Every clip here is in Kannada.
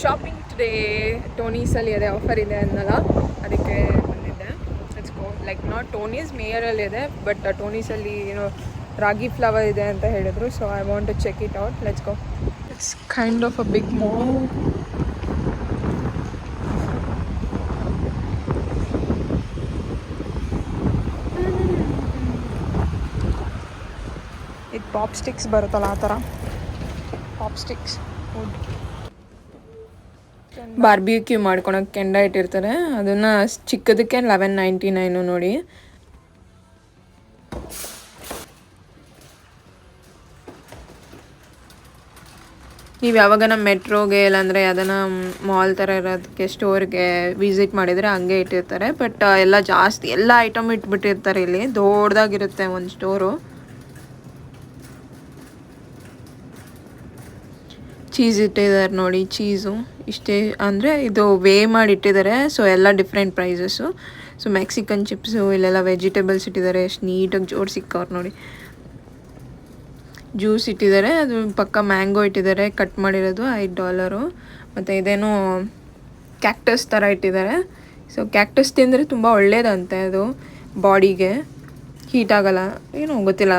ಶಾಪಿಂಗ್ ಟುಡೇ ಟೋನೀಸಲ್ಲಿ ಅದೇ ಆಫರ್ ಇದೆ ಅನ್ನಲ್ಲ, ಅದಕ್ಕೆ ಬಂದಿದ್ದೆ. Let's go. Like not Tony's, ಮೇಯರಲ್ಲಿದೆ, ಬಟ್ ಟೋನೀಸಲ್ಲಿ ಏನೋ ರಾಗಿ ಫ್ಲವರ್ ಇದೆ ಅಂತ ಹೇಳಿದ್ರು. So I want to check it out. Let's go. It's kind of a big mall. ಇದು ಪಾಪ್ ಸ್ಟಿಕ್ಸ್ ಬರುತ್ತಲ್ಲ ಆ ಥರ ಪಾಪ್ ಸ್ಟಿಕ್ಸ್ ಫುಡ್. ಬಾರ್ಬಿಕ್ಯೂ ಮಾಡ್ಕೊಳಕ್ಕೆ ಕೆಂಡ ಇಟ್ಟಿರ್ತಾರೆ, ಅದನ್ನು ಚಿಕ್ಕದಕ್ಕೆ $11.99 ನೋಡಿ. ನೀವು ಯಾವಾಗ ನಮ್ಮ ಮೆಟ್ರೋಗೆ ಇಲ್ಲಾಂದರೆ ಯಾವ್ದಾನ ಮಾಲ್ ಥರ ಇರೋದಕ್ಕೆ ಸ್ಟೋರ್ಗೆ ವಿಸಿಟ್ ಮಾಡಿದರೆ ಹಂಗೆ ಇಟ್ಟಿರ್ತಾರೆ. ಬಟ್ ಎಲ್ಲ ಜಾಸ್ತಿ ಎಲ್ಲ ಐಟಮ್ ಇಟ್ಬಿಟ್ಟಿರ್ತಾರೆ. ಇಲ್ಲಿ ದೊಡ್ಡದಾಗಿರುತ್ತೆ ಒಂದು ಸ್ಟೋರು. ಚೀಸ್ ಇಟ್ಟಿದ್ದಾರೆ ನೋಡಿ, ಚೀಸು ಇಷ್ಟೇ, ಅಂದರೆ ಇದು ವೇ ಮಾಡಿ ಇಟ್ಟಿದ್ದಾರೆ. ಸೊ ಎಲ್ಲ different prices. So Mexican chips, ಇಲ್ಲೆಲ್ಲ ವೆಜಿಟೇಬಲ್ಸ್ ಇಟ್ಟಿದ್ದಾರೆ, ಎಷ್ಟು ನೀಟಾಗಿ ಜೋಡಿಸಿಕ್ಕವ್ರು ನೋಡಿ. ಜ್ಯೂಸ್ ಇಟ್ಟಿದ್ದಾರೆ, ಅದು ಪಕ್ಕ ಮ್ಯಾಂಗೋ ಇಟ್ಟಿದ್ದಾರೆ ಕಟ್ ಮಾಡಿರೋದು $5. ಮತ್ತು ಇದೇನೋ ಕ್ಯಾಕ್ಟಸ್ ಥರ ಇಟ್ಟಿದ್ದಾರೆ. ಸೊ ಕ್ಯಾಕ್ಟಸ್ ತಿಂದರೆ ತುಂಬ ಒಳ್ಳೇದಂತೆ, ಅದು ಬಾಡಿಗೆ ಹೀಟ್ ಆಗೋಲ್ಲ, ಏನೋ ಗೊತ್ತಿಲ್ಲ,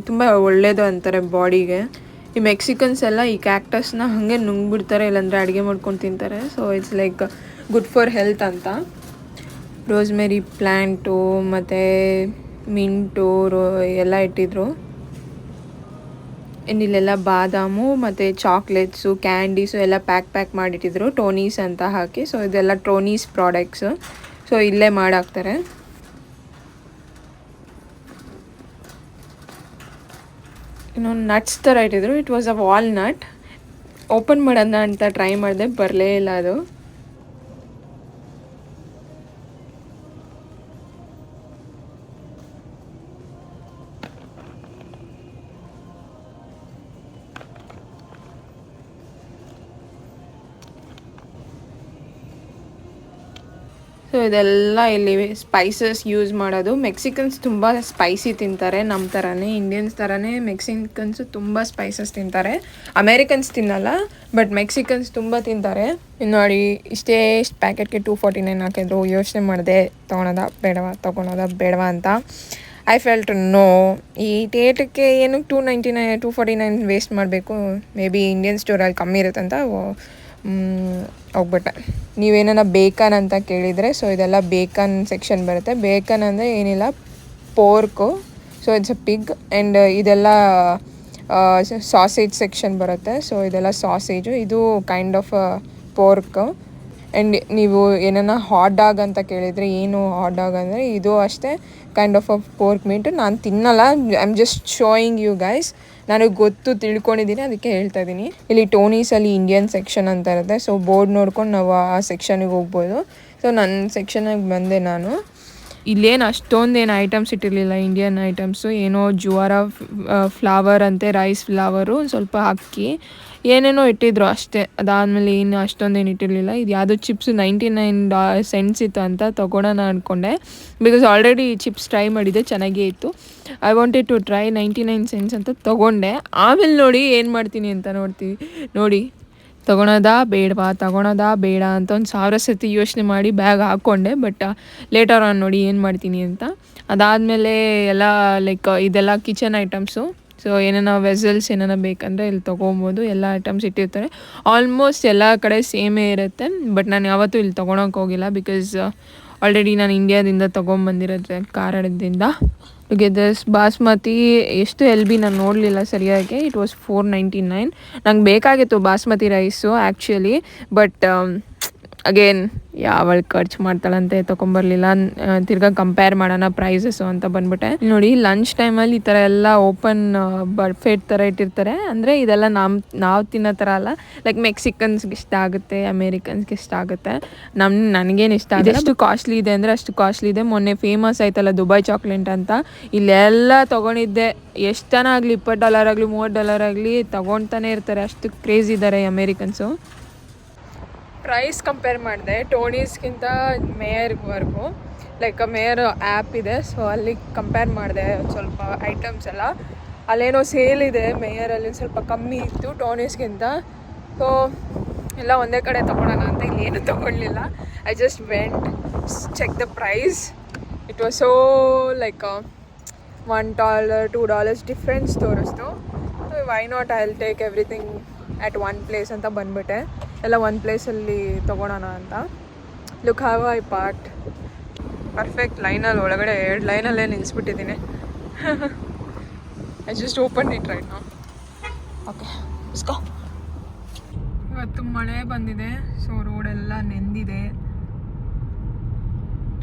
ತುಂಬ ಒಳ್ಳೇದು ಅಂತಾರೆ ಬಾಡಿಗೆ. ಈ ಮೆಕ್ಸಿಕನ್ಸ್ ಎಲ್ಲ ಈ ಕ್ಯಾಕ್ಟಸ್ನ ಹಾಗೆ ನುಂಗ್ಬಿಡ್ತಾರೆ, ಇಲ್ಲಾಂದರೆ ಅಡುಗೆ ಮಾಡ್ಕೊಂಡು ತಿಂತಾರೆ. So it's like good for health ಅಂತ. ರೋಸ್ಮೆರಿ ಪ್ಲ್ಯಾಂಟು ಮತ್ತು ಮಿಂಟು ಎಲ್ಲ ಇಟ್ಟಿದ್ರು. ಇನ್ನಿಲ್ಲೆಲ್ಲ ಬಾದಾಮು ಮತ್ತು ಚಾಕ್ಲೇಟ್ಸು, ಕ್ಯಾಂಡೀಸು ಎಲ್ಲ ಪ್ಯಾಕ್ ಮಾಡಿಟ್ಟಿದ್ರು, ಟೋನೀಸ್ ಅಂತ ಹಾಕಿ. ಸೊ ಇದೆಲ್ಲ ಟೋನೀಸ್ ಪ್ರಾಡಕ್ಟ್ಸು. ಸೊ ಇಲ್ಲೇ ಮಾಡಾಕ್ತಾರೆ. ಇನ್ನೊಂದು ನಟ್ಸ್ ಥರ ಇಟ್ಟಿದ್ರು. It was a walnut. Open ಮಾಡೋಣ ಅಂತ ಟ್ರೈ ಮಾಡಿದೆ, ಬರಲೇ ಇಲ್ಲ ಅದು. ಸೊ ಇದೆಲ್ಲ ಇಲ್ಲಿ ಸ್ಪೈಸಸ್ ಯೂಸ್ ಮಾಡೋದು. ಮೆಕ್ಸಿಕನ್ಸ್ ತುಂಬ ಸ್ಪೈಸಿ ತಿಂತಾರೆ, ನಮ್ಮ ಥರನೇ ಇಂಡಿಯನ್ಸ್ ಥರನೇ ಮೆಕ್ಸಿಕನ್ಸು ತುಂಬ ಸ್ಪೈಸಸ್ ತಿಂತಾರೆ. ಅಮೇರಿಕನ್ಸ್ ತಿನ್ನಲ್ಲ, ಬಟ್ ಮೆಕ್ಸಿಕನ್ಸ್ ತುಂಬ ತಿಂತಾರೆ. ನೋಡಿ ಇಷ್ಟೇ ಪ್ಯಾಕೆಟ್ಗೆ $2.49 ಹಾಕಿದ್ರು. ಯೋಚನೆ ಮಾಡಿದೆ ತೊಗೊಳೋದ ಬೇಡವಾ ಅಂತ. ಐ ಫೆಲ್ಟ್ ನೋ, ಈ ಟೇಟಕ್ಕೆ ಏನಕ್ಕೆ $2.49 ವೇಸ್ಟ್ ಮಾಡಬೇಕು, ಮೇ ಬಿ ಇಂಡಿಯನ್ ಸ್ಟೋರಲ್ಲಿ ಕಮ್ಮಿ ಇರುತ್ತೆ ಅಂತ ಹೋಗ್ಬಿಟ್ಟೆ. ನೀವೇನ ಬೇಕನ್ ಅಂತ ಕೇಳಿದರೆ, ಸೊ ಇದೆಲ್ಲ ಬೇಕನ್ ಸೆಕ್ಷನ್ ಬರುತ್ತೆ. ಬೇಕನ್ ಅಂದರೆ ಏನಿಲ್ಲ, pork. So it's a pig. And ಇದೆಲ್ಲ ಸಾಸೇಜ್ ಸೆಕ್ಷನ್ ಬರುತ್ತೆ. ಸೊ ಇದೆಲ್ಲ ಸಾಸೇಜು, ಇದು ಕೈಂಡ್ ಆಫ್ ಪೋರ್ಕು. ಆ್ಯಂಡ್ ನೀವು ಏನನ್ನ ಹಾಟ್ ಡಾಗ್ ಅಂತ ಕೇಳಿದರೆ, ಏನು ಹಾಟ್ ಡಾಗ್ ಅಂದರೆ ಇದು ಅಷ್ಟೇ ಕೈಂಡ್ ಆಫ್ ಪೋರ್ಕ್ ಮೀಟ್. ನಾನು ತಿನ್ನಲ್ಲ, I am just showing you guys. ನನಗೆ ಗೊತ್ತು, ತಿಳ್ಕೊಂಡಿದ್ದೀನಿ, ಅದಕ್ಕೆ ಹೇಳ್ತಾ ಇದ್ದೀನಿ. ಇಲ್ಲಿ ಟೋನೀಸಲ್ಲಿ ಇಂಡಿಯನ್ ಸೆಕ್ಷನ್ ಅಂತ ಇರುತ್ತೆ. ಸೊ ಬೋರ್ಡ್ ನೋಡ್ಕೊಂಡು ನಾವು ಆ ಸೆಕ್ಷನಿಗೆ ಹೋಗ್ಬೋದು. ಸೊ ನನ್ನ ಸೆಕ್ಷನಿಗೆ ಬಂದೆ ನಾನು. ಇಲ್ಲೇನು ಅಷ್ಟೊಂದೇನು ಐಟಮ್ಸ್ ಇಟ್ಟಿರಲಿಲ್ಲ, ಇಂಡಿಯನ್ ಐಟಮ್ಸು. ಏನೋ ಜುವಾರ ಫ್ಲವರ್ ಅಂತೆ, ರೈಸ್ ಫ್ಲವರು, ಸ್ವಲ್ಪ ಅಕ್ಕಿ, ಏನೇನೋ ಇಟ್ಟಿದ್ರು ಅಷ್ಟೇ. ಅದಾದಮೇಲೆ ಏನು ಅಷ್ಟೊಂದೇನು ಇಟ್ಟಿರಲಿಲ್ಲ. ಇದು ಯಾವುದೋ ಚಿಪ್ಸು 99 cents ಇತ್ತು ಅಂತ ತೊಗೊಳೋಣ ಅಂದ್ಕೊಂಡೆ. ಬಿಕಾಸ್ ಆಲ್ರೆಡಿ ಚಿಪ್ಸ್ ಟ್ರೈ ಮಾಡಿದ್ದೆ, ಚೆನ್ನಾಗೇ ಇತ್ತು. I wanted to try. 99 cents ಅಂತ ತೊಗೊಂಡೆ. ಆಮೇಲೆ ನೋಡಿ ಏನು ಮಾಡ್ತೀನಿ ಅಂತ ನೋಡಿ ತೊಗೊಳೋದಾ ಬೇಡ ಅಂತ ಒಂದು 1000 ಸತಿ ಯೋಚನೆ ಮಾಡಿ ಬ್ಯಾಗ್ ಹಾಕ್ಕೊಂಡೆ. ಬಟ್ ಲೇಟರ್ ಆನ್ ನೋಡಿ ಏನು ಮಾಡ್ತೀನಿ ಅಂತ. ಅದಾದಮೇಲೆ ಎಲ್ಲ ಲೈಕ್ ಇದೆಲ್ಲ ಕಿಚನ್ ಐಟಮ್ಸು. ಸೊ ಏನೇನೋ ವೆಸಲ್ಸ್ ಏನೇನೋ ಬೇಕಂದರೆ ಇಲ್ಲಿ ತೊಗೊಬೋದು. ಎಲ್ಲ ಐಟಮ್ಸ್ ಇಟ್ಟಿರ್ತಾರೆ. ಆಲ್ಮೋಸ್ಟ್ ಎಲ್ಲ ಕಡೆ ಸೇಮೇ ಇರುತ್ತೆ. ಬಟ್ ನಾನು ಯಾವತ್ತೂ ಇಲ್ಲಿ ತೊಗೊಳಕ್ಕೆ ಹೋಗಿಲ್ಲ, ಬಿಕಾಸ್ ಆಲ್ರೆಡಿ ನಾನು ಇಂಡಿಯಾದಿಂದ ತೊಗೊಂಬಂದಿರೋದ್ರೆ ಕಾರಣದಿಂದ. ಟುಗೆದರ್ಸ್ ಬಾಸ್ಮತಿ ಎಷ್ಟು LB ನಾನು ನೋಡಲಿಲ್ಲ ಸರಿಯಾಗಿ. It was $4.99. ನಂಗೆ ಬೇಕಾಗಿತ್ತು basmati rice actually. But again ಯಾವಳು ಖರ್ಚು ಮಾಡ್ತಾಳಂತೆ ತೊಗೊಂಬರ್ಲಿಲ್ಲ. ತಿರ್ಗಾ ಕಂಪೇರ್ ಮಾಡೋಣ ಪ್ರೈಸಸ್ಸು ಅಂತ ಬಂದ್ಬಿಟ್ಟೆ. ನೋಡಿ ಲಂಚ್ ಟೈಮಲ್ಲಿ ಈ ಥರ ಎಲ್ಲ ಓಪನ್ ಬಫೆಟ್ ಥರ ಇಟ್ಟಿರ್ತಾರೆ. ಅಂದರೆ ಇದೆಲ್ಲ ನಾವು ತಿನ್ನೋ ಥರ ಅಲ್ಲ. ಲೈಕ್ ಮೆಕ್ಸಿಕನ್ಸ್ಗೆ ಇಷ್ಟ ಆಗುತ್ತೆ, ಅಮೇರಿಕನ್ಸ್ಗೆ ಇಷ್ಟ ಆಗುತ್ತೆ. ನನಗೇನು ಇಷ್ಟ ಆಗುತ್ತೆ. ಎಷ್ಟು ಕಾಸ್ಟ್ಲಿ ಇದೆ ಅಂದರೆ ಅಷ್ಟು ಕಾಸ್ಟ್ಲಿ ಇದೆ. ಮೊನ್ನೆ ಫೇಮಸ್ ಆಯ್ತಲ್ಲ ದುಬೈ ಚಾಕ್ಲೇಟ್ ಅಂತ, ಇಲ್ಲೆಲ್ಲ ತೊಗೊಂಡಿದ್ದೆ. ಎಷ್ಟು ಜನ ಆಗಲಿ, $20 ಆಗಲಿ $30 ಆಗಲಿ ತೊಗೊಳ್ತಾನೆ ಇರ್ತಾರೆ. ಅಷ್ಟು ಕ್ರೇಜ್ ಇದ್ದಾರೆ ಅಮೇರಿಕನ್ಸು. ಪ್ರೈಸ್ ಕಂಪೇರ್ ಮಾಡಿದೆ ಟೋನೀಸ್ಗಿಂತ ಮೇಯರ್ವರೆಗೂ. ಲೈಕ್ ಮೇಯರ್ ಆ್ಯಪ್ ಇದೆ, ಸೊ ಅಲ್ಲಿ ಕಂಪೇರ್ ಮಾಡಿದೆ ಒಂದು ಸ್ವಲ್ಪ ಐಟಮ್ಸ್ ಎಲ್ಲ. ಅಲ್ಲೇನೋ ಸೇಲ್ ಇದೆ ಮೇಯರಲ್ಲಿ, ಸ್ವಲ್ಪ ಕಮ್ಮಿ ಇತ್ತು ಟೋನೀಸ್ಗಿಂತ. ಸೊ ಎಲ್ಲ ಒಂದೇ ಕಡೆ ತೊಗೊಳೋಣ ಅಂತ ಇಲ್ಲಿ ಏನು ತೊಗೊಳ್ಲಿಲ್ಲ. I just went, check the price. It was so like $1 $2 difference ತೋರಿಸ್ತು. Why not I will take everything at one place ಅಂತ ಬಂದ್ಬಿಟ್ಟೆ. ಎಲ್ಲ ಒಂದು ಪ್ಲೇಸಲ್ಲಿ ತೊಗೊಳೋಣ ಅಂತ. Look how I parked. Perfect ಲೈನಲ್ಲಿ ಒಳಗಡೆ 2 ಲೈನಲ್ಲೇ ನಿಲ್ಲಿಸ್ಬಿಟ್ಟಿದ್ದೀನಿ. I just open it right now. Okay, ಇಸ್ಕೋ. ಇವತ್ತು ಮಳೆ ಬಂದಿದೆ, ಸೊ ರೋಡೆಲ್ಲ ನೆಂದಿದೆ.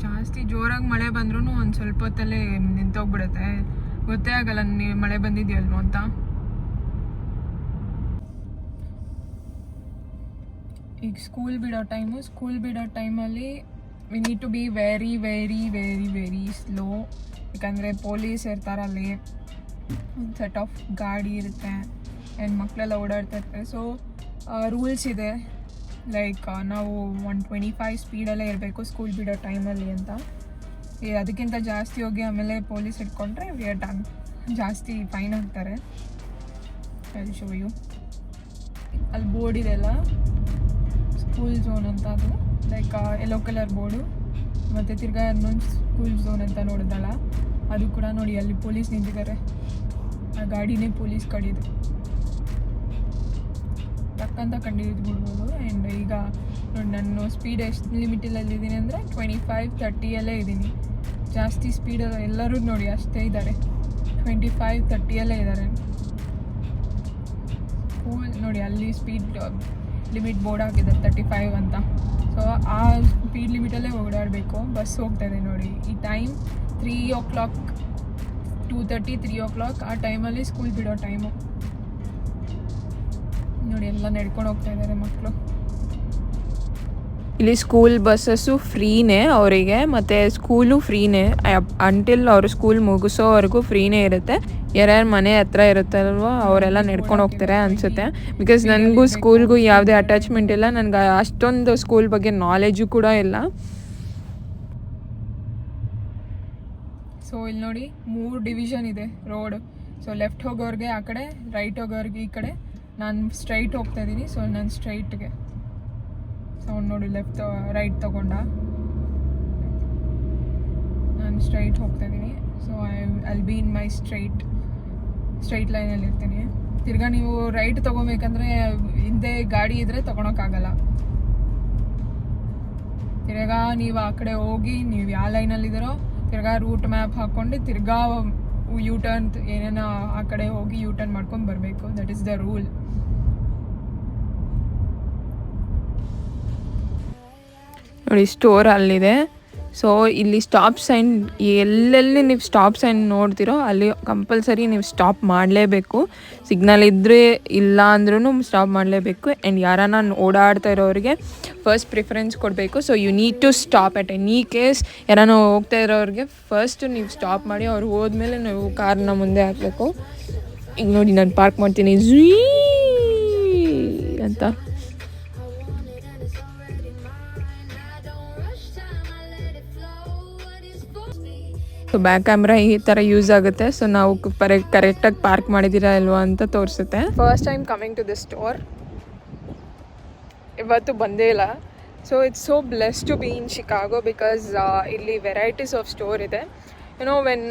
ಜಾಸ್ತಿ ಜೋರಾಗಿ ಮಳೆ ಬಂದ್ರೂ ಒಂದು ಸ್ವಲ್ಪ ಹೊತ್ತಲ್ಲೇ ನಿಂತೋಗ್ಬಿಡುತ್ತೆ, ಗೊತ್ತೇ ಆಗಲ್ಲ ನೀವು ಮಳೆ ಬಂದಿದೆಯಲ್ವೋ ಅಂತ. ಈಗ ಸ್ಕೂಲ್ ಬಿಡೋ ಟೈಮಲ್ಲಿ we need to be very very very very slow. ಯಾಕಂದರೆ ಪೊಲೀಸ್ ಇರ್ತಾರಲ್ಲಿ, ಒಂದು ಸೆಟ್ ಆಫ್ ಗಾಡಿ ಇರುತ್ತೆ ಆ್ಯಂಡ್ ಮಕ್ಕಳೆಲ್ಲ ಓಡಾಡ್ತಾ ಇರ್ತಾರೆ. ಸೊ ರೂಲ್ಸ್ ಇದೆ, ಲೈಕ್ ನಾವು 125 ಸ್ಪೀಡಲ್ಲೇ ಇರಬೇಕು ಸ್ಕೂಲ್ ಬಿಡೋ ಟೈಮಲ್ಲಿ ಅಂತ. ಅದಕ್ಕಿಂತ ಜಾಸ್ತಿ ಹೋಗಿ ಆಮೇಲೆ ಪೊಲೀಸ್ ಇಟ್ಕೊಂಡ್ರೆ ವಿ ಆರ್ ಡನ್, ಜಾಸ್ತಿ ಫೈನ್ ಹಾಕ್ತಾರೆ. I show you. ಅಲ್ಲಿ ಬೋರ್ಡ್ ಇದೆಲ್ಲ, ಸ್ಕೂಲ್ ಝೋನ್ ಅಂತ, ಅದು ಲೈಕ್ ಯೆಲ್ಲೋ ಕಲರ್ ಬೋರ್ಡು. ಮತ್ತು ತಿರ್ಗಾ ಇನ್ನೊಂದು ಸ್ಕೂಲ್ ಝೋನ್ ಅಂತ ನೋಡಿದಲ್ಲ, ಅದು ಕೂಡ ನೋಡಿ ಅಲ್ಲಿ ಪೊಲೀಸ್ ನಿಂತಿದ್ದಾರೆ. ಆ ಗಾಡಿನೇ ಪೊಲೀಸ್ ಕಡಿದು ಟಕ್ಕಂತ ಕಂಡಿದ್ದು ಬಿಡ್ಬೋದು. ಆ್ಯಂಡ್ ಈಗ ನೋಡಿ ನಾನು ಸ್ಪೀಡ್ ಎಷ್ಟು ಲಿಮಿಟಲ್ಲಿದ್ದೀನಿ ಅಂದರೆ 25-30 ಇದ್ದೀನಿ. ಜಾಸ್ತಿ ಸ್ಪೀಡಲ್ಲಿ ಎಲ್ಲರೂ ನೋಡಿ ಅಷ್ಟೇ ಇದ್ದಾರೆ, 25-30 ಇದ್ದಾರೆ. ನೋಡಿ ಅಲ್ಲಿ ಸ್ಪೀಡ್ ಲಿಮಿಟ್ ಬೋರ್ಡ್ ಹಾಕಿದೆ 35 ಅಂತ. ಸೊ ಆ ಸ್ಪೀಡ್ ಲಿಮಿಟಲ್ಲೇ ಓಡಾಡಬೇಕು. ಬಸ್ ಹೋಗ್ತಾಯಿದೆ ನೋಡಿ. ಈ ಟೈಮ್ 3 o'clock, 2:30, 3 o'clock ಆ ಟೈಮಲ್ಲಿ ಸ್ಕೂಲ್ ಬಿಡೋ ಟೈಮು. ನೋಡಿ ಎಲ್ಲ ನಡ್ಕೊಂಡು ಹೋಗ್ತಾ ಇದ್ದಾರೆ ಮಕ್ಕಳು. ಇಲ್ಲಿ ಸ್ಕೂಲ್ ಬಸ್ಸಸ್ಸು ಫ್ರೀನೇ ಅವರಿಗೆ, ಮತ್ತು ಸ್ಕೂಲು ಫ್ರೀನೇ ಅಂಟಿಲ್ ಅವರು ಸ್ಕೂಲ್ ಮುಗಿಸೋವರೆಗೂ ಫ್ರೀನೇ ಇರುತ್ತೆ. ಯಾರ್ಯಾರು ಮನೆ ಹತ್ರ ಇರುತ್ತಲ್ವ ಅವರೆಲ್ಲ ನಡ್ಕೊಂಡು ಹೋಗ್ತಾರೆ ಅನಿಸುತ್ತೆ. ಬಿಕಾಸ್ ನನಗೂ ಸ್ಕೂಲ್ಗೂ ಯಾವುದೇ ಅಟ್ಯಾಚ್ಮೆಂಟ್ ಇಲ್ಲ, ನನಗೆ ಅಷ್ಟೊಂದು ಸ್ಕೂಲ್ ಬಗ್ಗೆ ನಾಲೆಜು ಕೂಡ ಇಲ್ಲ. ಸೊ ಇಲ್ಲಿ ನೋಡಿ 3 ಡಿವಿಷನ್ ಇದೆ ರೋಡ್. ಸೊ ಲೆಫ್ಟ್ ಹೋಗೋರಿಗೆ ಆ ಕಡೆ, ರೈಟ್ ಹೋಗೋರಿಗೆ ಈ ಕಡೆ. ನಾನು ಸ್ಟ್ರೈಟ್ ಹೋಗ್ತಾ ಇದ್ದೀನಿ, ಸೊ ನಾನು ಸ್ಟ್ರೈಟ್ಗೆ. ಸೌಂಡ್ ನೋಡಿ, ರೈಟ್ ತೊಗೊಂಡ ನಾನು ಸ್ಟ್ರೈಟ್ ಹೋಗ್ತಾ ಇದ್ದೀನಿ. So I B in my straight ಲೈನಲ್ಲಿ ಇರ್ತೀನಿ. ತಿರ್ಗಾ ನೀವು ರೈಟ್ ತೊಗೋಬೇಕಂದ್ರೆ ಹಿಂದೆ ಗಾಡಿ ಇದ್ದರೆ ತೊಗೊಳಕ್ಕಾಗಲ್ಲ. ತಿರ್ಗಾ ನೀವು ಆ ಕಡೆ ಹೋಗಿ ನೀವು ಯಾವ ಲೈನಲ್ಲಿದ್ದೀರೋ ತಿರ್ಗಾ ರೂಟ್ ಮ್ಯಾಪ್ ಹಾಕ್ಕೊಂಡು ತಿರ್ಗಾ ಯೂ ಟರ್ನ್ ಏನೇನೋ ಆ ಕಡೆ ಹೋಗಿ ಯೂ ಟರ್ನ್ ಮಾಡ್ಕೊಂಡು ಬರಬೇಕು. That is the rule. ನೋಡಿ ಸ್ಟೋರ್ ಅಲ್ಲಿದೆ. ಸೊ ಇಲ್ಲಿ ಸ್ಟಾಪ್ ಸೈನ್, ಎಲ್ಲೆಲ್ಲಿ ನೀವು ಸ್ಟಾಪ್ ಸೈನ್ ನೋಡ್ತಿರೋ ಅಲ್ಲಿ ಕಂಪಲ್ಸರಿ ನೀವು ಸ್ಟಾಪ್ ಮಾಡಲೇಬೇಕು. ಸಿಗ್ನಲ್ ಇದ್ದರೆ ಇಲ್ಲ ಅಂದ್ರೂ ಸ್ಟಾಪ್ ಮಾಡಲೇಬೇಕು. ಆ್ಯಂಡ್ ಯಾರನ್ನ ಓಡಾಡ್ತಾ ಇರೋರಿಗೆ ಫಸ್ಟ್ ಪ್ರಿಫರೆನ್ಸ್ ಕೊಡಬೇಕು. So you need to stop at any case. ಯಾರನ್ನ ಹೋಗ್ತಾ ಇರೋರಿಗೆ ಫಸ್ಟ್ ನೀವು ಸ್ಟಾಪ್ ಮಾಡಿ, ಅವ್ರು ಹೋದ್ಮೇಲೆ ನೀವು ಕಾರ್ನ ಮುಂದೆ ಹಾಕಬೇಕು. ಈಗ ನೋಡಿ ನಾನು ಪಾರ್ಕ್ ಮಾಡ್ತೀನಿ ಝೀ ಅಂತ. ಸೊ ಬ್ಯಾಕ್ ಕ್ಯಾಮ್ರಾ ಈ ಥರ ಯೂಸ್ ಆಗುತ್ತೆ. ಸೊ ನಾವು ಕರೆಕ್ಟಾಗಿ ಪಾರ್ಕ್ ಮಾಡಿದ್ದೀರಾ ಇಲ್ವಾ ಅಂತ ತೋರಿಸುತ್ತೆ. First time coming to this store, ಇವತ್ತು ಬಂದೇ ಇಲ್ಲ. So it's so bless to be in Chicago because ಇಲ್ಲಿ ವೆರೈಟೀಸ್ ಆಫ್ ಸ್ಟೋರ್ ಇದೆ. ಯುನೋ ವೆನ್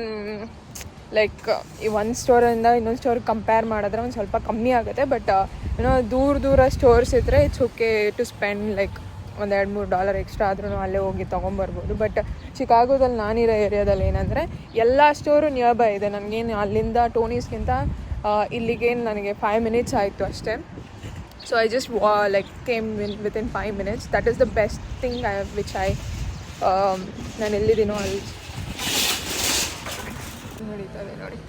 ಲೈಕ್ ಈ ಒಂದು ಸ್ಟೋರಿಂದ ಇನ್ನೊಂದು ಸ್ಟೋರ್ ಕಂಪೇರ್ ಮಾಡಿದ್ರೆ ಒಂದು ಸ್ವಲ್ಪ ಕಮ್ಮಿ ಆಗುತ್ತೆ. ಬಟ್ ಯುನೋ ದೂರ ಸ್ಟೋರ್ಸ್ ಇದ್ದರೆ it's okay to spend like $1-3 extra ಆದ್ರೂ ಅಲ್ಲೇ ಹೋಗಿ ತೊಗೊಂಬರ್ಬೋದು. ಬಟ್ ಶಿಕಾಗೋದಲ್ಲಿ ನಾನಿರೋ ಏರಿಯಾದಲ್ಲಿ ಏನಂದರೆ ಎಲ್ಲ ಸ್ಟೋರು ನಿಯರ್ ಬೈ ಇದೆ. ನನಗೇನು ಅಲ್ಲಿಂದ ಟೋನೀಸ್ಗಿಂತ ಇಲ್ಲಿಗೇನು ನನಗೆ 5 minutes ಆಯಿತು ಅಷ್ಟೇ. So I just like came within 5 minutes. That is the best thing which ನಾನು ಎಲ್ಲಿದ್ದೀನೋ ಅಲ್ಲಿ ನಡೀತದೆ ನೋಡಿ.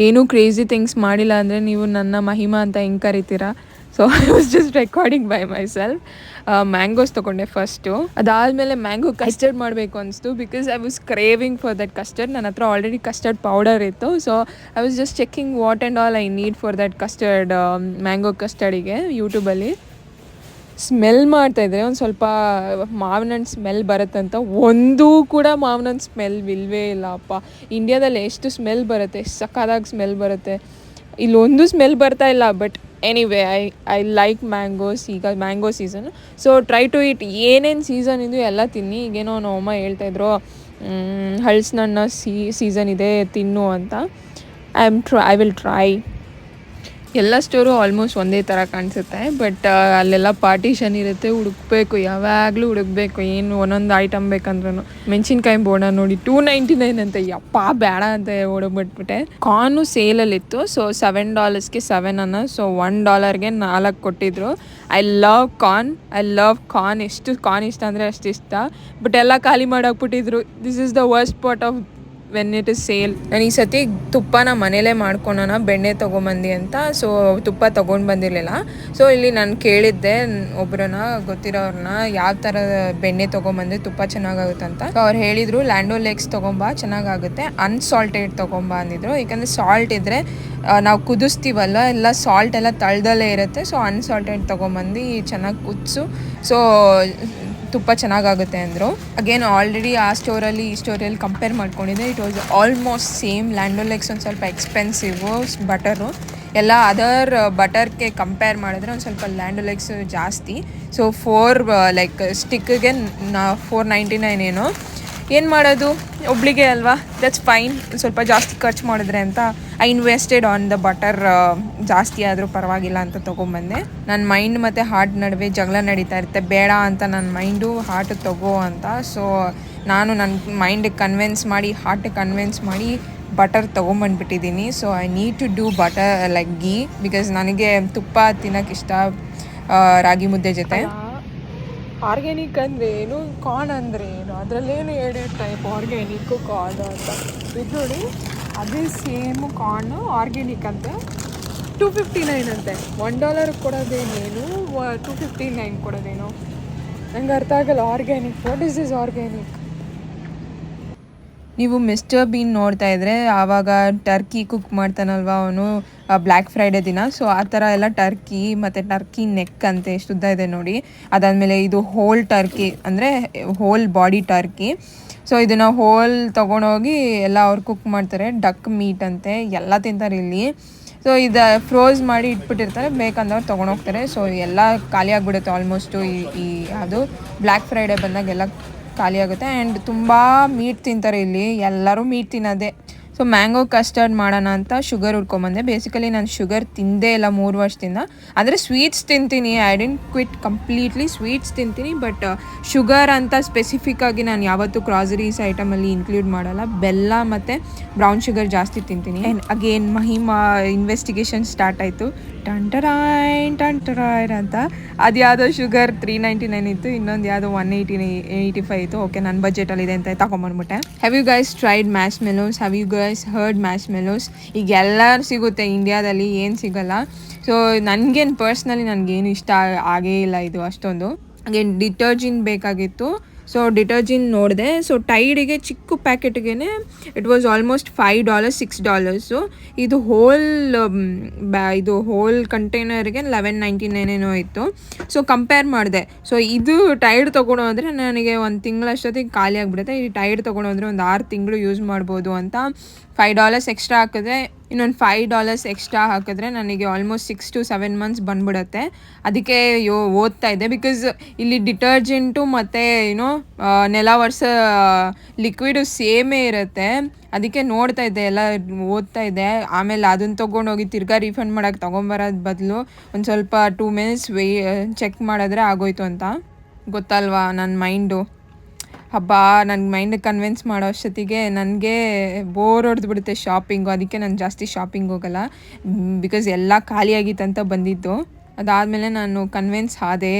ಏನೂ ಕ್ರೇಜಿ ಥಿಂಗ್ಸ್ ಮಾಡಿಲ್ಲ ಅಂದರೆ ನೀವು ನನ್ನ ಮಹಿಮಾ ಅಂತ ಹೆಂಗೆ ಕರಿತೀರಾ. So I was just recording by myself. Mangoes ತೊಗೊಂಡೆ ಫಸ್ಟು. ಅದಾದಮೇಲೆ ಮ್ಯಾಂಗೋ ಕಸ್ಟರ್ಡ್ ಮಾಡಬೇಕು ಅನಿಸ್ತು because I was craving for that custard. ನನ್ನ ಹತ್ರ ಆಲ್ರೆಡಿ ಕಸ್ಟರ್ಡ್ ಪೌಡರ್ ಇತ್ತು. So I was just checking what and all I need for that custard, mango ಕಸ್ಟರ್ಡಿಗೆ. ಯೂಟ್ಯೂಬಲ್ಲಿ ಸ್ಮೆಲ್ ಮಾಡ್ತಾಯಿದ್ರೆ ಒಂದು ಸ್ವಲ್ಪ ಮಾವಿನ ಹಣ್ಣು ಸ್ಮೆಲ್ ಬರುತ್ತಂತ, ಒಂದೂ ಕೂಡ ಮಾವಿನ ಹಣ್ಣು ಸ್ಮೆಲ್ ಇಲ್ಲವೇ ಇಲ್ಲ ಅಪ್ಪ. ಇಂಡಿಯಾದಲ್ಲಿ ಎಷ್ಟು ಸ್ಮೆಲ್ ಬರುತ್ತೆ, ಎಷ್ಟು ಸಕ್ಕತ್ತಾಗಿ ಸ್ಮೆಲ್ ಬರುತ್ತೆ. ಇಲ್ಲೊಂದು ಸ್ಮೆಲ್ ಬರ್ತಾ ಇಲ್ಲ. But anyway I like mangoes. ಈಗ mango season, so try to it. ಏನೇನು ಸೀಸನ್ ಇದು ಎಲ್ಲ ತಿನ್ನಿ. ಈಗೇನೋ ನಮ್ಮಮ್ಮ ಹೇಳ್ತಾಯಿದ್ರು ಹಲಸಿನಣ್ಣು ಸೀಸನ್ ಇದೆ ತಿನ್ನು ಅಂತ. I will try. ಎಲ್ಲ ಸ್ಟೋರು ಆಲ್ಮೋಸ್ಟ್ ಒಂದೇ ಥರ ಕಾಣಿಸುತ್ತೆ, ಬಟ್ ಅಲ್ಲೆಲ್ಲ ಪಾರ್ಟಿಷನ್ ಇರುತ್ತೆ, ಹುಡುಕ್ಬೇಕು, ಯಾವಾಗಲೂ ಹುಡುಕ್ಬೇಕು. ಏನು ಒಂದೊಂದು ಐಟಮ್ ಬೇಕಂದ್ರೂ. ಮೆಣಸಿನ್ಕಾಯಿ ಬೋಂಡ ನೋಡಿ $2.99 ಅಂತ, ಯಪ್ಪ ಬೇಡ ಅಂತ ಓಡೋಗ್ಬಿಟ್ಬಿಟ್ಟೆ. ಕಾರ್ನು ಸೇಲಲ್ಲಿತ್ತು, ಸೊ $7ಗೆ 7 ಅನ್ನ, ಸೊ $1ಗೆ 4 ಕೊಟ್ಟಿದ್ರು. I love corn. ಎಷ್ಟು ಕಾರ್ನ್ ಇಷ್ಟ ಅಂದರೆ ಅಷ್ಟು ಇಷ್ಟ, ಬಟ್ ಎಲ್ಲ ಖಾಲಿ ಮಾಡಾಕ್ಬಿಟ್ಟಿದ್ರು. This is the worst part of when it is sale. ನಾನು ಈ ಸತಿ ತುಪ್ಪನ ಮನೇಲೇ ಮಾಡ್ಕೊಳೋಣ, ಬೆಣ್ಣೆ ತೊಗೊಂಬಂದು ಅಂತ. ಸೊ ತುಪ್ಪ ತೊಗೊಂಡು ಬಂದಿರಲಿಲ್ಲ. ಸೊ ಇಲ್ಲಿ ನಾನು ಕೇಳಿದ್ದೆ ಒಬ್ಬರನ್ನ ಗೊತ್ತಿರೋರನ್ನ, ಯಾವ ಥರ ಬೆಣ್ಣೆ ತೊಗೊಂಬಂದ್ರೆ ತುಪ್ಪ ಚೆನ್ನಾಗಾಗುತ್ತಂತ. ಸೊ ಅವ್ರು ಹೇಳಿದರು ಲ್ಯಾಂಡೋ ಲೆಕ್ಸ್ ತೊಗೊಂಬ, ಚೆನ್ನಾಗಾಗುತ್ತೆ. ಅನ್ಸಾಲ್ಟೆಡ್ ತೊಗೊಂಬ ಅಂದಿದ್ರು. ಯಾಕಂದರೆ ಸಾಲ್ಟ್ ಇದ್ದರೆ ನಾವು ಕುದಿಸ್ತೀವಲ್ಲ, ಎಲ್ಲ ಸಾಲ್ಟ್ ಎಲ್ಲ ತಳ್ದಲ್ಲೇ ಇರುತ್ತೆ. ಸೊ ಅನ್ಸಾಲ್ಟೆಡ್ ತೊಗೊಂಬಂದು ಚೆನ್ನಾಗಿ ಕುದಿಸು, ಸೊ ತುಪ್ಪ ಚೆನ್ನಾಗಾಗುತ್ತೆ ಅಂದರು. ಅಗೇನ್ ಆಲ್ರೆಡಿ ಆ ಸ್ಟೋರಲ್ಲಿ ಈ ಸ್ಟೋರಲ್ಲಿ ಕಂಪೇರ್ ಮಾಡ್ಕೊಂಡಿದ್ದೆ. It was almost same. Land O Lakes ಒಂದು ಸ್ವಲ್ಪ ಎಕ್ಸ್ಪೆನ್ಸಿವು ಬಟರು, ಎಲ್ಲ ಅದರ್ ಬಟರ್ಗೆ ಕಂಪೇರ್ ಮಾಡಿದ್ರೆ ಒಂದು ಸ್ವಲ್ಪ ಲ್ಯಾಂಡೋ ಲೆಕ್ಸ್ ಜಾಸ್ತಿ. ಸೊ 4 ಸ್ಟಿಕ್ಗೆ $4.99 ಏನೋ. ಏನು ಮಾಡೋದು, ಒಬ್ಳಿಗೆ ಅಲ್ವಾ, ದಟ್ಸ್ ಫೈನ್. ಸ್ವಲ್ಪ ಜಾಸ್ತಿ ಖರ್ಚು ಮಾಡಿದ್ರೆ ಅಂತ I invested on the butter. ಜಾಸ್ತಿ ಆದರೂ ಪರವಾಗಿಲ್ಲ ಅಂತ ತೊಗೊಂಬಂದೆ. ನನ್ನ ಮೈಂಡ್ ಮತ್ತು ಹಾರ್ಟ್ ನಡುವೆ ಜಗಳ ನಡೀತಾ ಇರುತ್ತೆ. ಬೇಡ ಅಂತ ನನ್ನ ಮೈಂಡು ಹಾರ್ಟ್ ತೊಗೋ ಅಂತ. ಸೊ ನಾನು ನನ್ನ ಮೈಂಡಿಗೆ ಕನ್ವಿನ್ಸ್ ಮಾಡಿ, ಹಾರ್ಟಿಗೆ ಕನ್ವಿನ್ಸ್ ಮಾಡಿ ಬಟರ್ ತೊಗೊಂಬಂದ್ಬಿಟ್ಟಿದ್ದೀನಿ. So I need to do butter like ghee, because ನನಗೆ ತುಪ್ಪ ತಿನ್ನೋಕೆ ಇಷ್ಟ ರಾಗಿ ಮುದ್ದೆ ಜೊತೆ. ಆರ್ಗ್ಯಾನಿಕ್ ಅಂದರೆ ಏನು, ಕಾರ್ನ್ ಅಂದರೆ ಏನು, ಅದರಲ್ಲೇನು 2 ಟೈಪ್, ಆರ್ಗ್ಯಾನಿಕ್ಕು ಕಾರ್ನ್ ಅಂತ. ಇದು ನೋಡಿ, ಅದೇ ಸೇಮು ಕಾರ್ನು ಆರ್ಗ್ಯಾನಿಕ್ ಅಂತ. $2.59 ಅಂತೆ. $1 ಕೊಡೋದೇನೇನು, $2.59 ಕೊಡೋದೇನು, ನಂಗೆ ಅರ್ಥ ಆಗಲ್ಲ. Organic, what is this organic? ನೀವು ಮಿಸ್ಟರ್ ಬೀನ್ ನೋಡ್ತಾ ಇದ್ರೆ ಆವಾಗ ಟರ್ಕಿ ಕುಕ್ ಮಾಡ್ತಾನಲ್ವ ಅವನು ಬ್ಲ್ಯಾಕ್ ಫ್ರೈಡೇ ದಿನ. ಸೊ ಆ ಥರ ಎಲ್ಲ ಟರ್ಕಿ ಮತ್ತು ಟರ್ಕಿ ನೆಕ್ ಅಂತ ಎಷ್ಟು ಉದ್ದ ಇದೆ ನೋಡಿ. ಅದಾದಮೇಲೆ ಇದು ಹೋಲ್ ಟರ್ಕಿ ಅಂದರೆ ಹೋಲ್ ಬಾಡಿ ಟರ್ಕಿ. ಸೊ ಇದನ್ನು ಹೋಲ್ ತೊಗೊಂಡೋಗಿ ಎಲ್ಲ ಅವ್ರು ಕುಕ್ ಮಾಡ್ತಾರೆ. ಡಕ್ ಮೀಟ್ ಅಂತೆ, ಎಲ್ಲ ತಿಂತಾರೆ ಇಲ್ಲಿ. ಸೊ ಇದು ಫ್ರೋಸ್ ಮಾಡಿ ಇಟ್ಬಿಟ್ಟಿರ್ತಾರೆ, ಬೇಕಂದವ್ರು ತೊಗೊಂಡೋಗ್ತಾರೆ. ಸೊ ಎಲ್ಲ ಖಾಲಿ ಆಗಿಬಿಡುತ್ತೆ ಆಲ್ಮೋಸ್ಟು. ಈ ಅದು ಬ್ಲ್ಯಾಕ್ ಫ್ರೈಡೇ ಬಂದಾಗೆಲ್ಲ ಖಾಲಿ ಆಗುತ್ತೆ. ಆ್ಯಂಡ್ ತುಂಬ ಮೀಟ್ ತಿಂತಾರೆ ಇಲ್ಲಿ, ಎಲ್ಲರೂ ಮೀಟ್ ತಿನ್ನೋದೇ. ಸೊ ಮ್ಯಾಂಗೋ ಕಸ್ಟರ್ಡ್ ಮಾಡೋಣ ಅಂತ ಶುಗರ್ ಹುಡ್ಕೊಂಬಂದೆ. ಬೇಸಿಕಲಿ ನಾನು ಶುಗರ್ ತಿಂದೇ ಇಲ್ಲ 3 ವರ್ಷದಿಂದ. ಅಂದರೆ ಸ್ವೀಟ್ಸ್ ತಿಂತೀನಿ, I didn't quit completely. Sweets ತಿಂತೀನಿ, ಬಟ್ ಶುಗರ್ ಅಂತ ಸ್ಪೆಸಿಫಿಕ್ಕಾಗಿ ನಾನು ಯಾವತ್ತೂ ಕ್ರಾಸರೀಸ್ ಐಟಮಲ್ಲಿ ಇನ್ಕ್ಲೂಡ್ ಮಾಡಲ್ಲ. ಬೆಲ್ಲ ಮತ್ತು ಬ್ರೌನ್ ಶುಗರ್ ಜಾಸ್ತಿ ತಿಂತೀನಿ. And again Mahima investigation start ಆಯಿತು. ಟಂಟರಾಯ್ನ್ ಅಂತ. ಅದು ಯಾವುದೋ ಶುಗರ್ $3.99 ಇತ್ತು, ಇನ್ನೊಂದು ಯಾವುದೋ $185 ಇತ್ತು. ಓಕೆ, ನನ್ನ ಬಜೆಟಲ್ಲಿದೆ ಅಂತ ತಗೊಂಬಂದ್ಬಿಟ್ಟೆ. Have you guys tried marshmallows? Have you guys heard marshmallows? ಈಗ ಎಲ್ಲ ಸಿಗುತ್ತೆ ಇಂಡಿಯಾದಲ್ಲಿ, ಏನು ಸಿಗಲ್ಲ. ಸೊ ನನಗೇನು ಪರ್ಸ್ನಲಿ ನನಗೇನು ಇಷ್ಟ ಆಗೇ ಇಲ್ಲ ಇದು ಅಷ್ಟೊಂದು. ಹಾಗೇನು ಡಿಟರ್ಜೆಂಟ್ ಬೇಕಾಗಿತ್ತು. ಸೊ ಡಿಟರ್ಜೆಂಟ್ ನೋಡಿದೆ. ಸೊ ಟೈಡಿಗೆ ಚಿಕ್ಕ ಪ್ಯಾಕೆಟ್ಗೆ ಇಟ್ ವಾಸ್ ಆಲ್ಮೋಸ್ಟ್ $5 $6. ಇದು ಹೋಲ್ ಕಂಟೈನರ್ಗೆ $11.99 ಏನೋ ಇತ್ತು. ಸೊ ಕಂಪೇರ್ ಮಾಡಿದೆ. ಸೊ ಇದು ಟೈಡ್ ತೊಗೊಂಡೋದ್ರೆ ನನಗೆ 1 ತಿಂಗಳಷ್ಟೊತ್ತಿಗೆ ಖಾಲಿ ಆಗಿಬಿಡುತ್ತೆ. ಈ ಟೈಡ್ ತೊಗೊಂಡೋದ್ರೆ ಒಂದು 6 ತಿಂಗಳು ಯೂಸ್ ಮಾಡ್ಬೋದು ಅಂತ. $5 ಎಕ್ಸ್ಟ್ರಾ ಹಾಕಿದ್ರೆ, ಇನ್ನೊಂದು $5 ಎಕ್ಸ್ಟ್ರಾ ಹಾಕಿದ್ರೆ ನನಗೆ ಆಲ್ಮೋಸ್ಟ್ 6 to 7 months ಬಂದ್ಬಿಡುತ್ತೆ. ಅದಕ್ಕೆ ಓದ್ತಾ ಇದ್ದೆ, ಬಿಕಾಸ್ ಇಲ್ಲಿ ಡಿಟರ್ಜೆಂಟು ಮತ್ತು ನೆಲ ಒರೆಸೋ ಲಿಕ್ವಿಡು ಸೇಮೇ ಇರುತ್ತೆ. ಅದಕ್ಕೆ ನೋಡ್ತಾ ಇದ್ದೆ, ಎಲ್ಲ ಓದ್ತಾ ಇದ್ದೆ. ಆಮೇಲೆ ಅದನ್ನು ತೊಗೊಂಡೋಗಿ ತಿರ್ಗಾ ರೀಫಂಡ್ ಮಾಡೋಕ್ಕೆ ತೊಗೊಂಬರೋದು ಬದಲು ಒಂದು ಸ್ವಲ್ಪ 2 minutes ಚೆಕ್ ಮಾಡಿದ್ರೆ ಆಗೋಯ್ತು ಅಂತ. ಗೊತ್ತಲ್ವಾ ನನ್ನ ಮೈಂಡು. ಹಬ್ಬ, ನನ್ನ ಮೈಂಡಿಗೆ ಕನ್ವಿನ್ಸ್ ಮಾಡೋ ಅಷ್ಟೊತ್ತಿಗೆ ನನಗೆ ಬೋರ್ ಹೊಡೆದ್ಬಿಡುತ್ತೆ ಶಾಪಿಂಗು. ಅದಕ್ಕೆ ನಾನು ಜಾಸ್ತಿ ಶಾಪಿಂಗ್ ಹೋಗಲ್ಲ, ಬಿಕಾಸ್ ಎಲ್ಲ ಖಾಲಿಯಾಗಿತ್ತಂತ ಬಂದಿದ್ದು. ಅದಾದಮೇಲೆ ನಾನು ಕನ್ವಿನ್ಸ್ ಆದೆ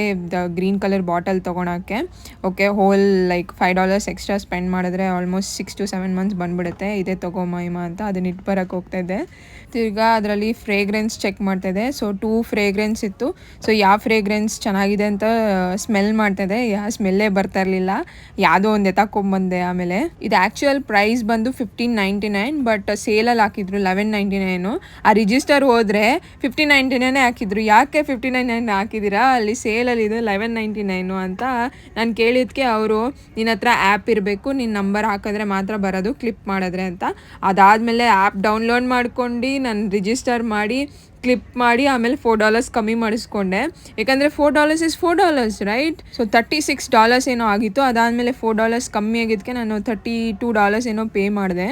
ಗ್ರೀನ್ ಕಲರ್ ಬಾಟಲ್ ತೊಗೊಳಕ್ಕೆ. ಓಕೆ, ಹೋಲ್ $5 ಎಕ್ಸ್ಟ್ರಾ ಸ್ಪೆಂಡ್ ಮಾಡಿದ್ರೆ ಆಲ್ಮೋಸ್ಟ್ 6 to 7 months ಬಂದುಬಿಡುತ್ತೆ. ಇದೇ ತೊಗೊಮ್ಮ ಅಂತ ಅದನ್ನ ಇಟ್ಟು ಬರೋಕ್ಕೆ ಹೋಗ್ತಾಯಿದ್ದೆ. ತಿರ್ಗಾ ಅದರಲ್ಲಿ ಫ್ರೇಗ್ರೆನ್ಸ್ ಚೆಕ್ ಮಾಡ್ತಾಯಿದ್ದೆ. ಸೊ 2 ಫ್ರೇಗ್ರೆನ್ಸ್ ಇತ್ತು. ಸೊ ಯಾವ ಫ್ರೇಗ್ರೆನ್ಸ್ ಚೆನ್ನಾಗಿದೆ ಅಂತ ಸ್ಮೆಲ್ ಮಾಡ್ತಾಯಿದ್ದೆ. ಯಾವ ಸ್ಮೆಲ್ಲೇ ಬರ್ತಾ ಇರಲಿಲ್ಲ. ಯಾವುದೋ ಒಂದು ಎತ್ತಾಕೊಂಬಂದೆ. ಆಮೇಲೆ ಇದು ಆ್ಯಕ್ಚುಯಲ್ ಪ್ರೈಸ್ ಬಂದು $15.99, ಬಟ್ ಸೇಲಲ್ಲಿ ಹಾಕಿದ್ರು $11.99. ಆ ರಿಜಿಸ್ಟರ್ ಹೋದರೆ $15.99 ಹಾಕಿದ್ರು. ಯಾಕೆ $15.99 ಹಾಕಿದ್ದೀರಾ, ಅಲ್ಲಿ ಸೇಲಲ್ಲಿ ಇದು $11.99 ಅಂತ ನಾನು ಕೇಳಿದ್ದಕ್ಕೆ ಅವರು ನಿನ್ನ ಹತ್ರ ಆ್ಯಪ್ ಇರಬೇಕು, ನಿನ್ನ ನಂಬರ್ ಹಾಕಿದ್ರೆ ಮಾತ್ರ ಬರೋದು, ಕ್ಲಿಪ್ ಮಾಡಿದ್ರೆ ಅಂತ. ಅದಾದಮೇಲೆ ಆ್ಯಪ್ ಡೌನ್ಲೋಡ್ ಮಾಡ್ಕೊಂಡು ನಾನು ರಿಜಿಸ್ಟರ್ ಮಾಡಿ ಕ್ಲಿಪ್ ಮಾಡಿ ಆಮೇಲೆ $4 ಕಮ್ಮಿ ಮಾಡಿಸ್ಕೊಂಡೆ. ಯಾಕಂದರೆ $4 ಇಸ್ $4 ರೈಟ್. ಸೊ $36 ಏನೋ ಆಗಿತ್ತು. ಅದಾದಮೇಲೆ $4 ಕಮ್ಮಿ ಆಗಿದ್ದಕ್ಕೆ ನಾನು $32 ಏನೋ ಪೇ ಮಾಡಿದೆ.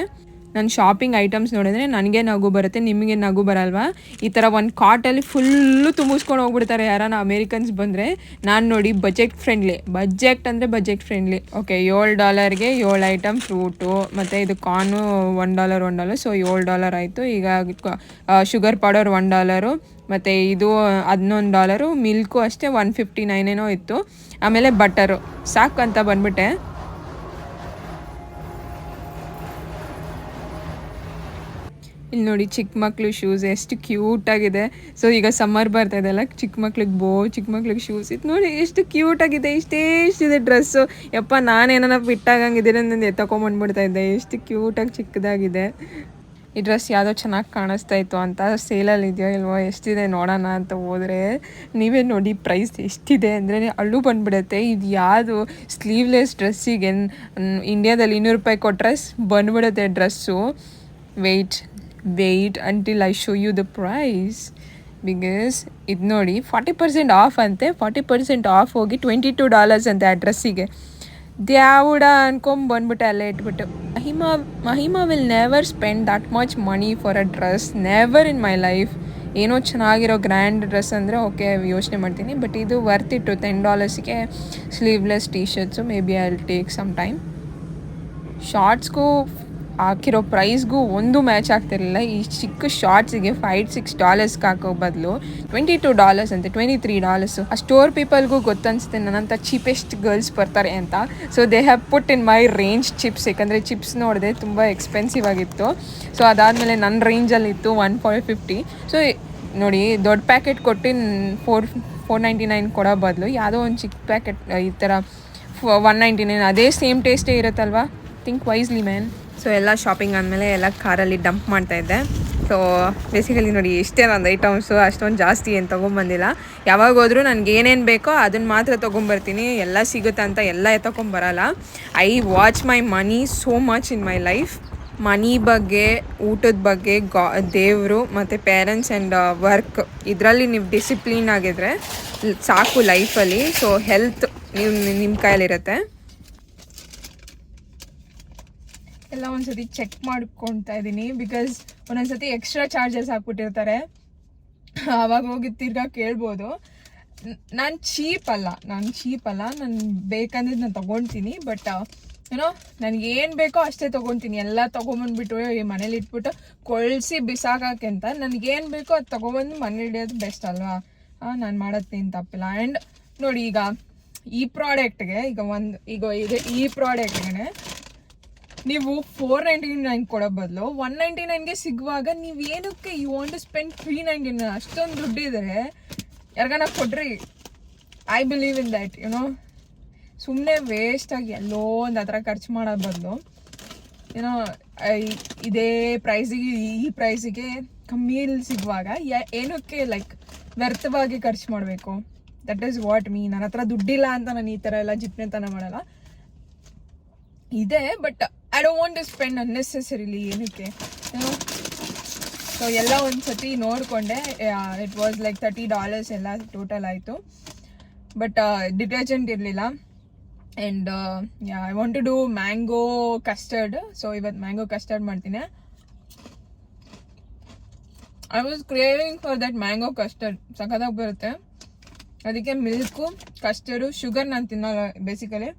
ನನ್ನ ಶಾಪಿಂಗ್ ಐಟಮ್ಸ್ ನೋಡಿದ್ರೆ ನನಗೆ ನಗು ಬರುತ್ತೆ, ನಿಮಗೆ ನಗು ಬರಲ್ವಾ? ಈ ಥರ ಒಂದು ಕಾರ್ಟಲ್ಲಿ ಫುಲ್ಲು ತುಂಬಿಸ್ಕೊಂಡು ಹೋಗ್ಬಿಡ್ತಾರೆ ಯಾರಾನ ಅಮೇರಿಕನ್ಸ್ ಬಂದರೆ. ನಾನು ನೋಡಿ ಬಜೆಟ್ ಫ್ರೆಂಡ್ಲಿ, ಬಜೆಟ್ ಅಂದರೆ ಬಜೆಟ್ ಫ್ರೆಂಡ್ಲಿ. ಓಕೆ, $7ಗೆ 7 ಐಟಮ್ ಫ್ರೂಟು, ಮತ್ತು ಇದು ಕಾರ್ನು $1 ಸೊ $7 ಆಯಿತು. ಈಗ ಶುಗರ್ ಪೌಡರ್ $1, ಮತ್ತು ಇದು $11, ಮಿಲ್ಕು ಅಷ್ಟೇ $159 ಏನೋ ಇತ್ತು. ಆಮೇಲೆ ಬಟರು ಸಾಕು ಅಂತ ಬಂದ್ಬಿಟ್ಟೆ. ಇಲ್ಲಿ ನೋಡಿ ಚಿಕ್ಕ ಮಕ್ಳು ಶೂಸ್ ಎಷ್ಟು ಕ್ಯೂಟಾಗಿದೆ. ಸೊ ಈಗ ಸಮ್ಮರ್ ಬರ್ತಾ ಇದೆಲ್ಲ, ಚಿಕ್ಕ ಮಕ್ಳಿಗೆ ಶೂಸ್ ಇದು ನೋಡಿ ಎಷ್ಟು ಕ್ಯೂಟಾಗಿದೆ. ಇಷ್ಟೇ ಡ್ರೆಸ್ಸು. ಯಪ್ಪ, ನಾನೇನ ಫಿಟ್ಟಾಗಂಗಿದ್ದೀರ ನಂದು ಎತ್ತಕೊಂಬಂದ್ಬಿಡ್ತಾ ಇದ್ದೆ. ಎಷ್ಟು ಕ್ಯೂಟಾಗಿ ಚಿಕ್ಕದಾಗಿದೆ. ಈ ಡ್ರೆಸ್ ಯಾವುದೋ ಚೆನ್ನಾಗಿ ಕಾಣಿಸ್ತಾ ಇತ್ತು ಅಂತ ಸೇಲಲ್ಲಿ ಇದೆಯೋ ಇಲ್ವೋ, ಎಷ್ಟಿದೆ ನೋಡೋಣ ಅಂತ ಹೋದರೆ ನೀವೇ ನೋಡಿ ಪ್ರೈಸ್ ಎಷ್ಟಿದೆ ಅಂದರೆ ಅಲ್ಲೂ ಬಂದುಬಿಡುತ್ತೆ. ಇದು ಯಾವುದು ಸ್ಲೀವ್ಲೆಸ್ ಡ್ರೆಸ್ಸಿಗೆ ಇಂಡಿಯಾದಲ್ಲಿ $200 ಕೊಟ್ಟರೆ ಬಂದುಬಿಡುತ್ತೆ dress. Wait until I show you the price, because ಇದು ನೋಡಿ 40% ಆಫ್ ಅಂತೆ. 40% ಆಫ್ ಹೋಗಿ $22 ಅಂತೆ ಆ ಡ್ರೆಸ್ಸಿಗೆ. ದ್ಯಾವುಡ ಬಂದ್ಬಿಟ್ಟೆ ಅಲ್ಲೇ ಇಟ್ಬಿಟ್ಟು. Mahima will never spend that much money for a dress, never in my life. ಏನೋ ಚೆನ್ನಾಗಿರೋ ಗ್ರ್ಯಾಂಡ್ ಡ್ರೆಸ್ ಅಂದರೆ ಓಕೆ ಯೋಚನೆ ಮಾಡ್ತೀನಿ, ಬಟ್ ಇದು ವರ್ತ್ ಇಟ್ಟು $10ಗೆ sleeveless T shirts. Maybe I will take some time. ಶಾರ್ಟ್ಸ್ಗೂ ಹಾಕಿರೋ ಪ್ರೈಸ್ಗೂ ಒಂದು ಮ್ಯಾಚ್ ಆಗ್ತಿರಲಿಲ್ಲ. ಈ ಚಿಕ್ಕ ಶಾರ್ಟ್ಸಿಗೆ $5-6 ಹಾಕೋ ಬದಲು $22 ಅಂತೆ, $23. ಆ ಸ್ಟೋರ್ ಪೀಪಲ್ಗೂ ಗೊತ್ತನ್ಸುತ್ತೆ ನನ್ನಂಥ ಚೀಪೆಸ್ಟ್ ಗರ್ಲ್ಸ್ ಬರ್ತಾರೆ ಅಂತ. So they have put in my range chips. ಯಾಕಂದರೆ ಚಿಪ್ಸ್ ನೋಡಿದೆ ತುಂಬ ಎಕ್ಸ್ಪೆನ್ಸಿವ್ ಆಗಿತ್ತು. ಸೊ ಅದಾದಮೇಲೆ ನನ್ನ ರೇಂಜಲ್ಲಿತ್ತು $150. ಸೊ ನೋಡಿ, ದೊಡ್ಡ ಪ್ಯಾಕೆಟ್ ಕೊಟ್ಟು $499 ಕೊಡೋ ಬದಲು ಯಾವುದೋ ಒಂದು ಚಿಕ್ಕ ಪ್ಯಾಕೆಟ್ ಈ ಥರ $199, ಅದೇ ಸೇಮ್ ಟೇಸ್ಟೇ ಇರುತ್ತಲ್ವಾ. Think wisely man. ಸೊ ಎಲ್ಲ ಶಾಪಿಂಗ್ ಆದಮೇಲೆ ಎಲ್ಲ ಕಾರಲ್ಲಿ ಡಂಪ್ ಮಾಡ್ತಾಯಿದ್ದೆ. ಸೊ ಬೇಸಿಕಲಿ ನೋಡಿ ಎಷ್ಟೇ ಒಂದು ಐಟಮ್ಸು ಅಷ್ಟೊಂದು ಜಾಸ್ತಿ ಏನು ತೊಗೊಂಬಂದಿಲ್ಲ. ಯಾವಾಗ ಹೋದ್ರೂ ನನಗೆ ಏನೇನು ಬೇಕೋ ಅದನ್ನು ಮಾತ್ರ ತೊಗೊಂಬರ್ತೀನಿ. ಎಲ್ಲ ಸಿಗುತ್ತೆ ಅಂತ ಎಲ್ಲ ತೊಗೊಂಬರಲ್ಲ. I watch my money so much in my life. Money ಬಗ್ಗೆ, ಊಟದ ಬಗ್ಗೆ, ದೇವರು ಮತ್ತು ಪೇರೆಂಟ್ಸ್ ಆ್ಯಂಡ್ ವರ್ಕ್, ಇದರಲ್ಲಿ ನೀವು ಡಿಸಿಪ್ಲಿನ್ ಆಗಿದ್ರೆ ಸಾಕು ಲೈಫಲ್ಲಿ. ಸೊ ಹೆಲ್ತ್ ನಿಮ್ಮ ಕೈಯಲ್ಲಿರುತ್ತೆ. ಎಲ್ಲ ಒಂದ್ಸತಿ ಚೆಕ್ ಮಾಡ್ಕೊತಾ ಇದ್ದೀನಿ, ಬಿಕಾಸ್ ಒಂದೊಂದ್ಸತಿ ಎಕ್ಸ್ಟ್ರಾ ಚಾರ್ಜಸ್ ಹಾಕ್ಬಿಟ್ಟಿರ್ತಾರೆ. ಆವಾಗ ಹೋಗಿ ತಿರ್ಗಾ ಕೇಳ್ಬೋದು. ನಾನು ಚೀಪ್ ಅಲ್ಲ, ನಾನು ಬೇಕಂದಿದ್ದು ನಾನು ತೊಗೊಳ್ತೀನಿ. ಬಟ್ ಏನೋ ನನಗೇನು ಬೇಕೋ ಅಷ್ಟೇ ತೊಗೊಳ್ತೀನಿ. ಎಲ್ಲ ತೊಗೊಂಬಂದ್ಬಿಟ್ಟು ಮನೇಲಿ ಇಟ್ಬಿಟ್ಟು ಕೊಳಿಸಿ ಬಿಸಾಕಕ್ಕೆ ಅಂತ ನನಗೇನು ಬೇಕೋ ಅದು ತೊಗೊಬಂದು ಮನೇಲಿ ಇಡೋದು ಬೆಸ್ಟ್ ಅಲ್ವಾ. ನಾನು ಮಾಡೋದೇನು ತಪ್ಪಿಲ್ಲ. ಆ್ಯಂಡ್ ನೋಡಿ, ಈಗ ಈ ಪ್ರಾಡಕ್ಟ್ಗೆ ಈ ಪ್ರಾಡಕ್ಟ್ಗೆ ನೀವು $499 ಕೊಡೋ ಬದಲು $199ಗೆ ಸಿಗುವಾಗ ನೀವು ಏನಕ್ಕೆ ಯು ವಾಂಟ್ ಟು ಸ್ಪೆಂಡ್ $399? ಅಷ್ಟೊಂದು ದುಡ್ಡಿದ್ರೆ ಯಾರಿಗಾನ ಕೊಡ್ರಿ. I believe in that. ಸುಮ್ಮನೆ ವೇಸ್ಟಾಗಿ ಎಲ್ಲೋ ಒಂದು ಹತ್ರ ಖರ್ಚು ಮಾಡೋ ಬದಲು ಇದೇ ಪ್ರೈಸಿಗೆ ಈ ಪ್ರೈಸಿಗೆ ಕಮ್ಮಿಯಲ್ಲಿ ಸಿಗುವಾಗ ಏನಕ್ಕೆ ವ್ಯರ್ಥವಾಗಿ ಖರ್ಚು ಮಾಡಬೇಕು? That is what me. ನನ್ನ ಹತ್ರ ದುಡ್ಡಿಲ್ಲ ಅಂತ ನಾನು ಈ ಥರ ಎಲ್ಲ ಜಿಪ್ನೆತನ ಮಾಡಲ್ಲ. ಇದೆ, but I don't want to spend unnecessarily. ಏನಕ್ಕೆ? ಸೊ ಎಲ್ಲ ಒಂದು ಸತಿ ನೋಡಿಕೊಂಡೆ. ಇಟ್ ವಾಸ್ $30 ಎಲ್ಲ ಟೋಟಲ್ ಆಯಿತು. ಬಟ್ ಡಿಟರ್ಜೆಂಟ್ ಇರಲಿಲ್ಲ. And I want to do mango custard. So ಇವತ್ತು ಮ್ಯಾಂಗೋ ಕಸ್ಟರ್ಡ್ ಮಾಡ್ತೀನಿ. I was craving for that mango custard. ಸಖತ್ತಾಗಿ ಬರುತ್ತೆ. ಅದಕ್ಕೆ ಮಿಲ್ಕು, ಕಸ್ಟರ್ಡು, ಶುಗರ್ ನಾನು ತಿನ್ನಲ್ಲ ಬೇಸಿಕಲಿ.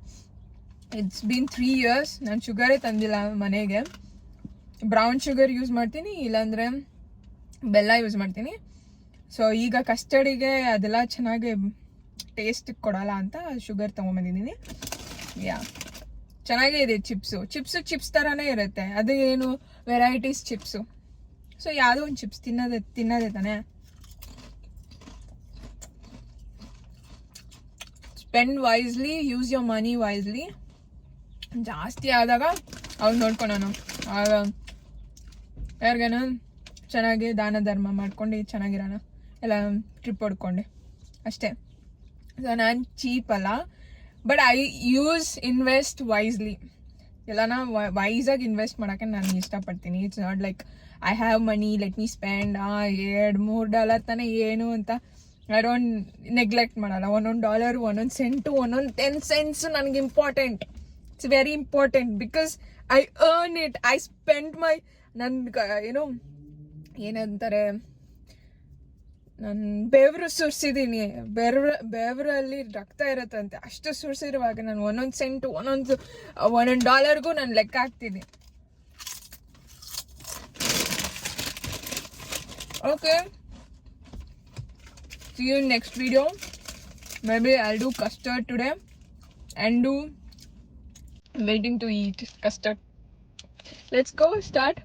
ಇಟ್ಸ್ ಬೀನ್ 3 years ನಾನು ಶುಗರೇ ತಂದಿಲ್ಲ ಮನೆಗೆ. ಬ್ರೌನ್ ಶುಗರ್ ಯೂಸ್ ಮಾಡ್ತೀನಿ, ಇಲ್ಲಾಂದರೆ ಬೆಲ್ಲ ಯೂಸ್ ಮಾಡ್ತೀನಿ. ಸೊ ಈಗ ಕಸ್ಟರ್ಡಿಗೆ ಅದೆಲ್ಲ ಚೆನ್ನಾಗಿ ಟೇಸ್ಟ್ ಕೊಡೋಲ್ಲ ಅಂತ ಶುಗರ್ ತೊಗೊಂಬಂದಿದ್ದೀನಿ. ಚೆನ್ನಾಗೇ ಇದೆ. ಚಿಪ್ಸ್ ಥರನೇ ಇರುತ್ತೆ. ಅದು ಏನು ವೆರೈಟೀಸ್ ಚಿಪ್ಸು. ಸೊ ಯಾವುದೋ ಒಂದು ಚಿಪ್ಸ್ ತಿನ್ನೋದೇ ತಾನೆ. Spend wisely, use your money wisely. ಜಾಸ್ತಿ ಆದಾಗ ಅವ್ನು ನೋಡ್ಕೊಳೋಣ. ಆಗ ಯಾರಿಗೇನು ಚೆನ್ನಾಗಿ ದಾನ ಧರ್ಮ ಮಾಡ್ಕೊಂಡು ಚೆನ್ನಾಗಿರೋಣ, ಎಲ್ಲ ಟ್ರಿಪ್ ಹೊಡ್ಕೊಂಡು ಅಷ್ಟೇ. ಸೊ ನಾನು ಚೀಪ್ ಅಲ್ಲ, ಬಟ್ ಐ ಇನ್ವೆಸ್ಟ್ ವೈಸ್ಲಿ. ಎಲ್ಲನ ವೈಸಾಗಿ ಇನ್ವೆಸ್ಟ್ ಮಾಡೋಕ್ಕೆ ನಾನು ಇಷ್ಟಪಡ್ತೀನಿ. It's not I have money let me spend $2-3 ತಾನೇ ಏನು ಅಂತ ಐ ಡೋಂಟ್ ನೆಗ್ಲೆಕ್ಟ್ ಮಾಡಲ್ಲ. $1 ಒಂದೊಂದು ಸೆಂಟು ಒಂದೊಂದು 10 cents ನನಗೆ important. It's very important because I earn it. I spend ಮೈ ಏನೋ ಏನಂತಾರೆ, ನಾನು ಬೆವರು ಸುರಿಸಿದ್ದೀನಿ. ಬೆವರಲ್ಲಿ ರಕ್ತ ಇರುತ್ತಂತೆ, ಅಷ್ಟು ಸುರಿಸಿರುವಾಗ ನಾನು ಒಂದೊಂದು ಸೆಂಟು ಒಂದೊಂದು $1 ನಾನು ಲೆಕ್ಕ ಹಾಕ್ತೀನಿ. Okay, see you in next video. Maybe I'll do custard today and do waiting to eat custard. Let's go start.